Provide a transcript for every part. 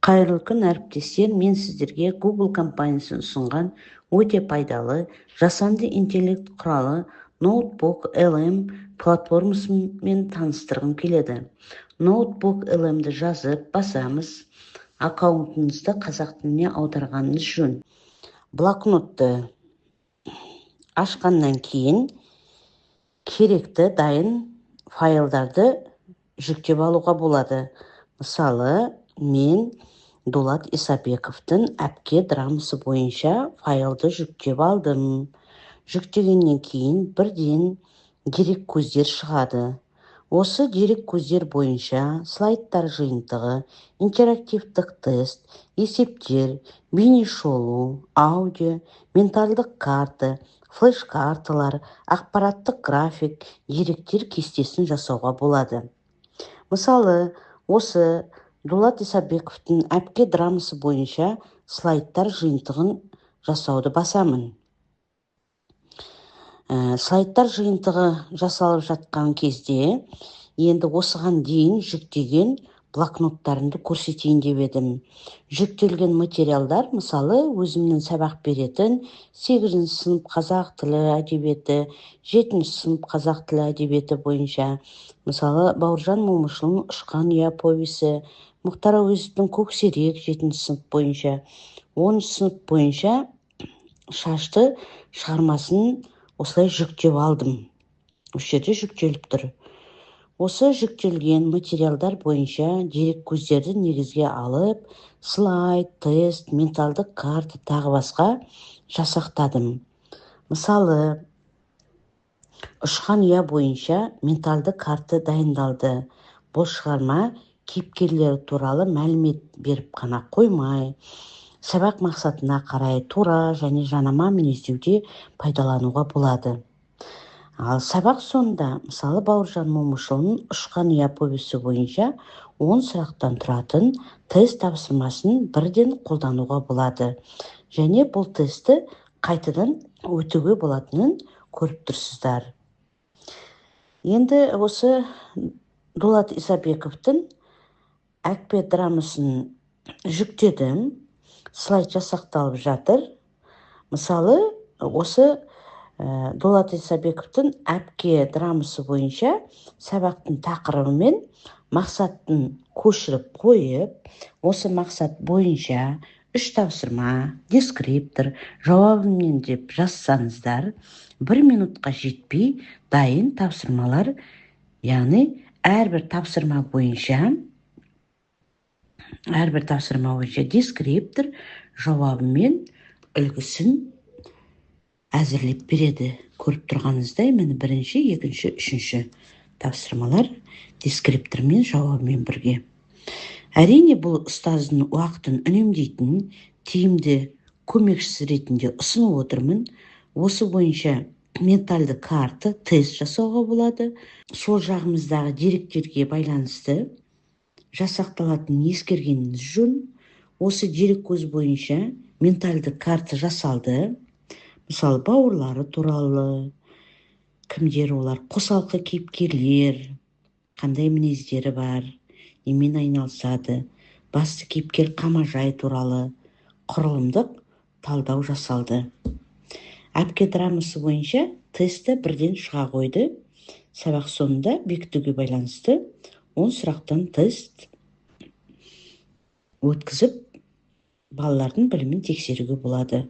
Қайырлы күн әріптестер, мен сіздерге Google компаниясы ұсынған өте пайдалы жасанды интеллект құралы Notebook LM платформасымен таныстырғым келеді. Notebook LM-ді жазып басамыз, аккаунтыңызды қазақ тіліне аударғаныңыз жөн. Блокнотты ашқаннан кейін керекті дайын файлдарды жүктеп алуға болады. Мысалы, мен Дулат Исабековтың әпке драмасы бойынша файлды жүктеп алдым. Жүктегеннен кейін бірден дерек көздер шығады. Осы дерек көздер бойынша слайдтар жиынтығы, интерактивтік тест, есептер, бейнешолу, аудио, менталдық карта, флеш-карталар, ақпараттық график, деректер кестесін жасауға болады. Мысалы, осы Дулат Исабековтың әпке драмасы бойынша слайдтар жиынтығын жасауды басамын. Слайдтар жиынтығы жасалып жатқан кезде, енді осыған дейін жүктеген блокноттарымды көрсетейін деп едім. Жүктелген материалдар, мысалы, өзімнің сабақ беретін 8-ші сынып қазақ тілі әдебиеті, 7-ші сынып қазақ тілі әдебиеті бойынша, мысалы, Бауыржан Момышұлының Ұшқан ұя повесі, Мұхтар Әуезовтің Көксерек 7-ші сынып бойынша, 10-ші сынып бойынша шашты шығармасын осылай жүктеп алдым. Осы жерде жүктеліп тұр. Осы жүктелген материалдар бойынша дерек көздерді негізге алып, слайд, тест, менталдық карта тағы басқа жасақтадым. Мысалы, Ұшқан ұя бойынша менталды карта дайындалды. Бұл шығарма кейіпкерлері туралы мәлімет беріп қана қоймай, сабақ мақсатына қарай тура және жанама мінездеуде пайдалануға болады. Ал сабақ соңында, мысалы, Бауыржан Момышұлының Ұшқан ұя повесі бойынша 10 сұрақтан тұратын тест тапсырмасын бірден қолдануға болады. Және бұл тестті қайтадан өтуге болатынын көріп тұрсыздар. Енді осы Дулат Исабековтың әпке драмасын жүктедім. Слайд жасақталып жатыр. Мысалы, осы Дулат Исабековтың әпке драмасы бойынша сабақтың тақырыбы мен мақсатын көшіріп қойып, осы мақсат бойынша 3 тапсырма, дескриптор, жауабымен деп жазсаңыздар, 1 минутқа жетпей дайын тапсырмалар, яғни әрбір тапсырма бойынша дескриптор, жауабымен үлгісін әзірлеп береді. Көріп тұрғаныңыздай, мені 1-ші, 2-ші, 3-ші тапсырмалар дескриптормен, жауабымен бірге. Әрине, бұл ұстаздың уақытын үнемдейтін тиімді көмекшісі ретінде ұсынып отырмын. Осы бойынша менталды карта, тест жасауға болады. Сол жағымыздағы деректерге байланысты жасақталатын ескергеніңіз жөн. Осы дерек көз бойынша менталды карта жасалды. Мысалы, бауырлары туралы, кімдер олар, қосалқы кейіпкерлер, қандай мінездері бар, немен айналысады, басты кейіпкер Қамажай туралы құрылымдық талдау жасалды. Әпке драмасы бойынша тесті бірден шыға қойды. Сабақ соңында бекітуге байланысты 10 сұрақтан тест өткізіп, балалардың білімін тексеруге болады.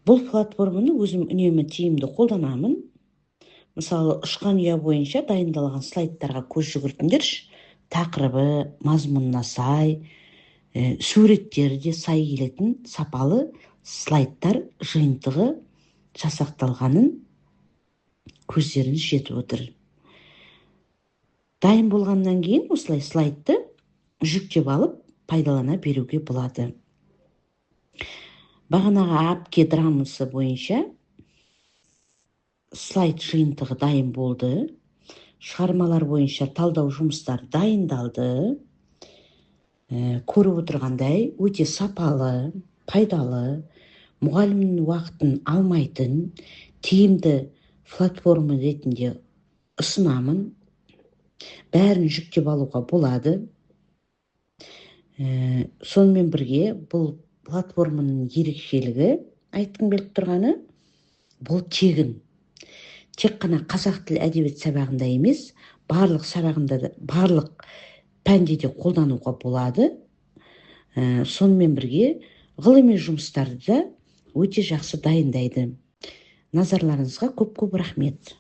Бұл платформаны өзім үнемі тиімді қолданамын. Мысалы, Ұшқан ұя бойынша дайындалған слайдтарға көз жүгіртіңдерші. Тақырыбы, мазмұнына сай, суреттері де сай келетін сапалы слайдтар жиынтығы жасақталғанын көздеріңіз жетіп отыр. Дайын болғаннан кейін осылай слайдты жүктеп алып пайдалана беруге болады. Бағанағы әпке драмасы бойынша слайд жиынтығы дайын болды. Шығармалар бойынша талдау жұмыстар дайындалды. Көріп отырғандай, өте сапалы, пайдалы, мұғалімнің уақытын алмайтын, тиімді платформа ретінде ұсынамын. Бәрін жүктеп алуға болады. Сонымен бірге бұл платформаның ерекшелігі айтқым келіп тұрғаны, бұл тегін. Тек қана қазақ тіл әдебиет сабағында емес, барлық сабағында да, барлық пәнде де қолдануға болады. Сонымен бірге ғылыми жұмыстарды да өте жақсы дайындайды. Назарларыңызға көп-көп рахмет.